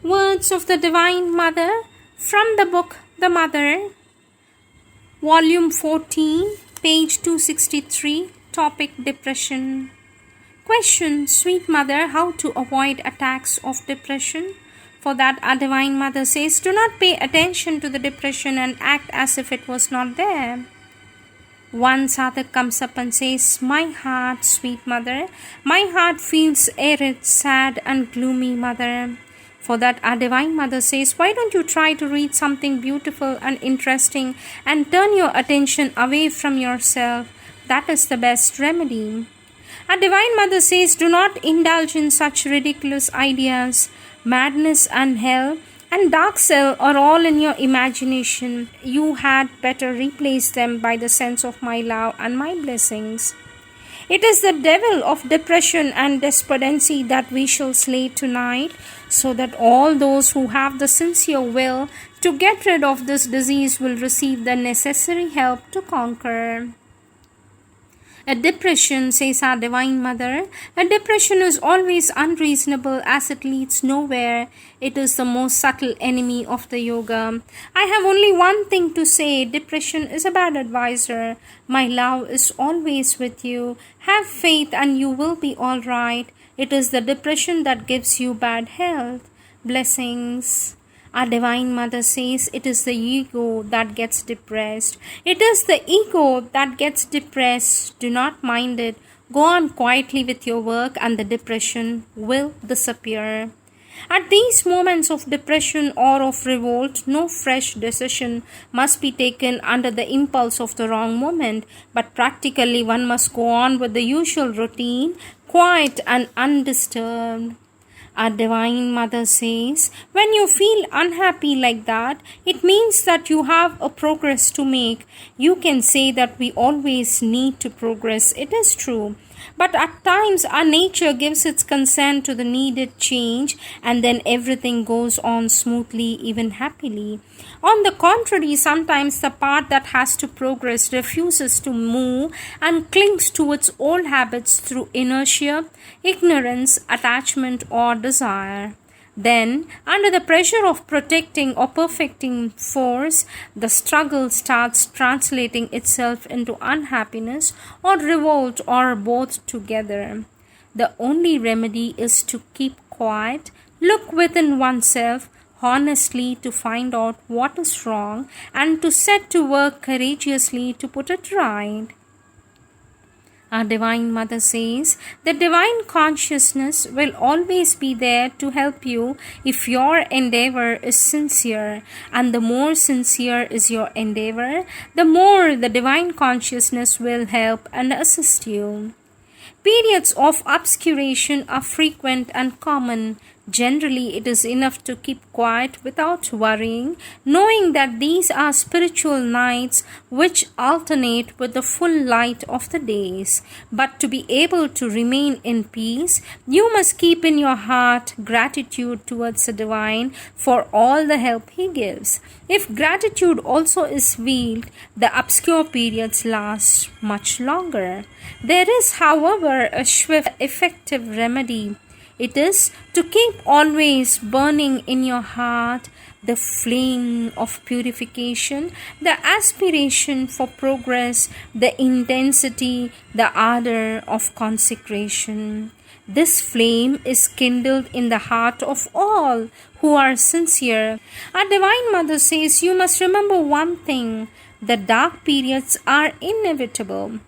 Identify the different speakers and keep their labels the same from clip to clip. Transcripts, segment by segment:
Speaker 1: Words of the Divine Mother from the book The Mother, Volume 14, page 263, topic Depression. Question: Sweet Mother, how to avoid attacks of depression? For that, our Divine Mother says, do not pay attention to the depression and act as if it was not there. One sadhak comes up and says, my heart, sweet Mother, my heart feels arid, sad and gloomy, Mother. For that, our Divine Mother says, why don't you try to read something beautiful and interesting and turn your attention away from yourself? That is the best remedy. Our Divine Mother says, do not indulge in such ridiculous ideas. Madness and hell and dark cell are all in your imagination. You had better replace them by the sense of my love and my blessings. It is the devil of depression and despondency that we shall slay tonight, so that all those who have the sincere will to get rid of this disease will receive the necessary help to conquer. A depression, says our Divine Mother, a depression is always unreasonable as it leads nowhere. It is the most subtle enemy of the yoga. I have only one thing to say: depression is a bad advisor. My love is always with you. Have faith and you will be all right. It is the depression that gives you bad health. Blessings. Our Divine Mother says it is the ego that gets depressed. It is the ego that gets depressed. Do not mind it. Go on quietly with your work and the depression will disappear. At these moments of depression or of revolt, no fresh decision must be taken under the impulse of the wrong moment, but practically one must go on with the usual routine, quiet and undisturbed. Our Divine Mother says, when you feel unhappy like that, it means that you have a progress to make. You can say that we always need to progress. It is true. But at times our nature gives its consent to the needed change, and then everything goes on smoothly, even happily. On the contrary, sometimes the part that has to progress refuses to move and clings to its old habits through inertia, ignorance, attachment or desire. Then, under the pressure of protecting or perfecting force, the struggle starts translating itself into unhappiness or revolt or both together. The only remedy is to keep quiet, look within oneself honestly to find out what is wrong, and to set to work courageously to put it right. Our Divine Mother says the divine consciousness will always be there to help you if your endeavor is sincere, and the more sincere is your endeavor, the more the divine consciousness will help and assist you. Periods of obscuration are frequent and common. Generally, it is enough to keep quiet without worrying, knowing that these are spiritual nights which alternate with the full light of the days. But to be able to remain in peace, you must keep in your heart gratitude towards the Divine for all the help He gives. If gratitude also is veiled, the obscure periods last much longer. There is, however, a swift, effective remedy. It is to keep always burning in your heart the flame of purification, the aspiration for progress, the intensity, the ardor of consecration. This flame is kindled in the heart of all who are sincere. Our Divine Mother says you must remember one thing: the dark periods are inevitable.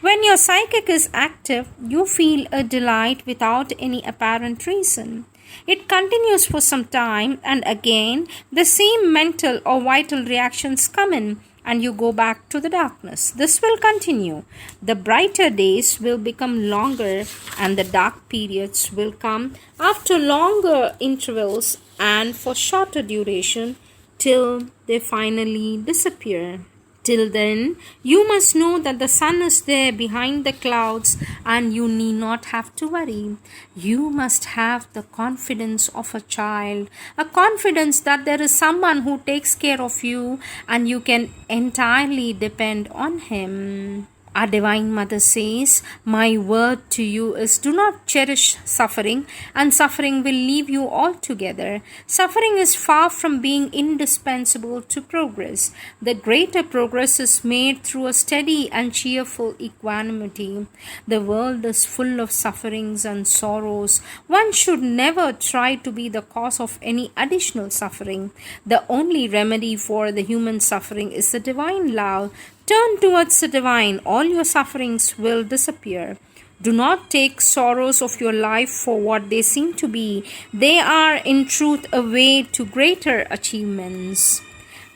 Speaker 1: When your psychic is active, you feel a delight without any apparent reason. It continues for some time, and again the same mental or vital reactions come in, and you go back to the darkness. This will continue. The brighter days will become longer, and the dark periods will come after longer intervals and for shorter duration till they finally disappear. Till then, you must know that the sun is there behind the clouds and you need not have to worry. You must have the confidence of a child, a confidence that there is someone who takes care of you and you can entirely depend on him. Our Divine Mother says, "My word to you is do not cherish suffering, and suffering will leave you altogether. Suffering is far from being indispensable to progress. The greater progress is made through a steady and cheerful equanimity. The world is full of sufferings and sorrows. One should never try to be the cause of any additional suffering. The only remedy for the human suffering is the divine love. Turn towards the divine, all your sufferings will disappear. Do not take sorrows of your life for what they seem to be. They are in truth a way to greater achievements."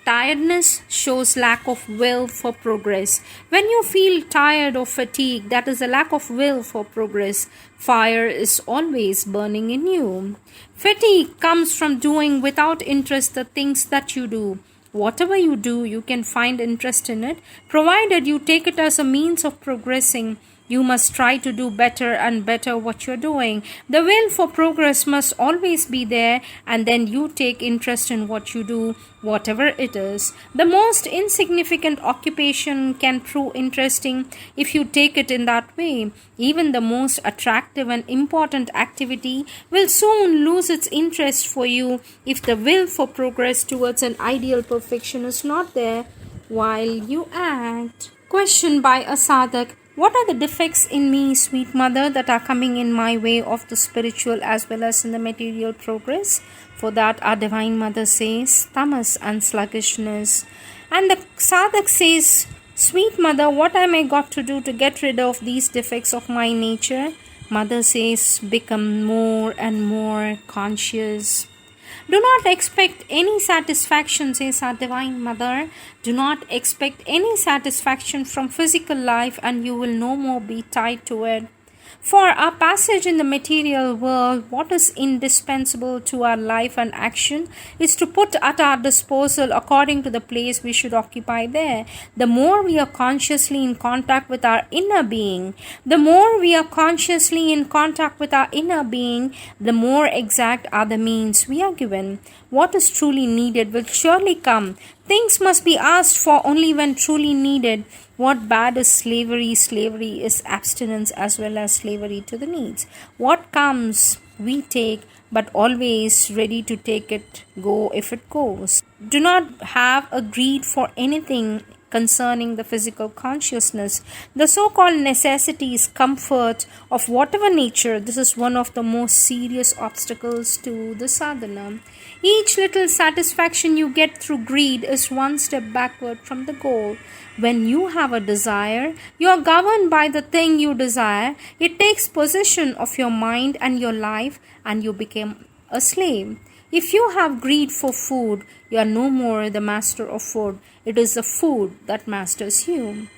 Speaker 1: Tiredness shows lack of will for progress. When you feel tired or fatigued, that is a lack of will for progress. Fire is always burning in you. Fatigue comes from doing without interest the things that you do. Whatever you do, you can find interest in it, provided you take it as a means of progressing. You must try to do better and better what you're doing. The will for progress must always be there, and then you take interest in what you do, whatever it is. The most insignificant occupation can prove interesting if you take it in that way. Even the most attractive and important activity will soon lose its interest for you if the will for progress towards an ideal perfection is not there while you act. Question by a sadhak: what are the defects in me, sweet mother, that are coming in my way of the spiritual as well as in the material progress? For that, our Divine Mother says, tamas and sluggishness. And the sadhak says, "Sweet mother, what am I got to do to get rid of these defects of my nature?" Mother says, "Become more and more conscious." Do not expect any satisfaction, says our Divine Mother. Do not expect any satisfaction from physical life, and you will no more be tied to it. For our passage in the material world, what is indispensable to our life and action is to put at our disposal according to the place we should occupy there. The more we are consciously in contact with our inner being, the more exact are the means we are given. What is truly needed will surely come. Things must be asked for only when truly needed. What bad is slavery? Slavery is abstinence as well as slavery to the needs. What comes, we take, but always ready to take it, go if it goes. Do not have a greed for anything concerning the physical consciousness. The so-called necessities, comfort of whatever nature, this is one of the most serious obstacles to the sadhana. Each little satisfaction you get through greed is one step backward from the goal. When you have a desire, you are governed by the thing you desire. It takes possession of your mind and your life, and you become a slave. If you have greed for food, you are no more the master of food. It is the food that masters you.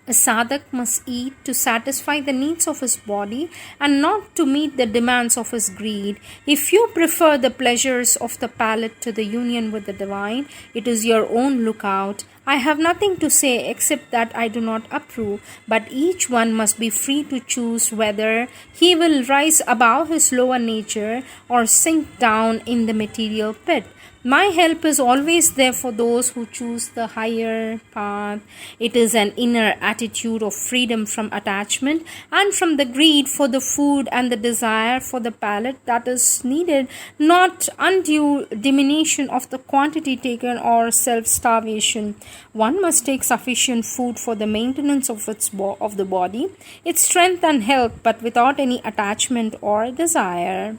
Speaker 1: A sadhak must eat to satisfy the needs of his body and not to meet the demands of his greed. If you prefer the pleasures of the palate to the union with the divine, it is your own lookout. I have nothing to say except that I do not approve, but each one must be free to choose whether he will rise above his lower nature or sink down in the material pit. My help is always there for those who choose the higher path. It is an inner attitude of freedom from attachment and from the greed for the food and the desire for the palate that is needed, not undue diminution of the quantity taken or self-starvation. One must take sufficient food for the maintenance of the body, its strength and health, but without any attachment or desire.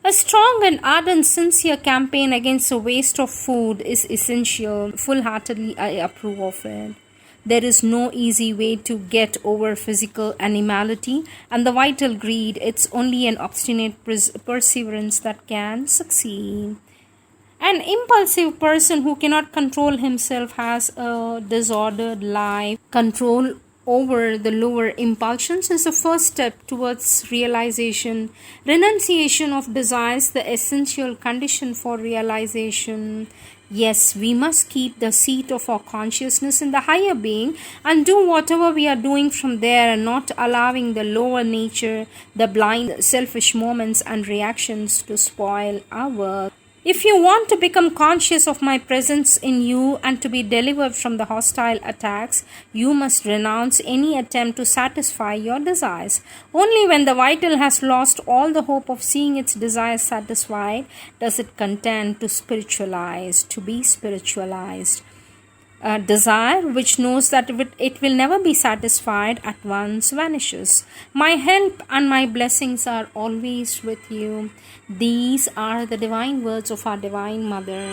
Speaker 1: A strong and ardent, sincere campaign against the waste of food is essential. Full-heartedly, I approve of it. There is no easy way to get over physical animality and the vital greed. It's only an obstinate perseverance that can succeed. An impulsive person who cannot control himself has a disordered life. Control over the lower impulsions is the first step towards realization. Renunciation of desires, the essential condition for realization. Yes, we must keep the seat of our consciousness in the higher being and do whatever we are doing from there, and not allowing the lower nature, the blind, selfish moments and reactions to spoil our work. If you want to become conscious of my presence in you and to be delivered from the hostile attacks, you must renounce any attempt to satisfy your desires. Only when the vital has lost all the hope of seeing its desires satisfied does it contend to spiritualize, to be spiritualized. A desire which knows that it will never be satisfied at once vanishes. My help and my blessings are always with you. These are the divine words of our Divine Mother.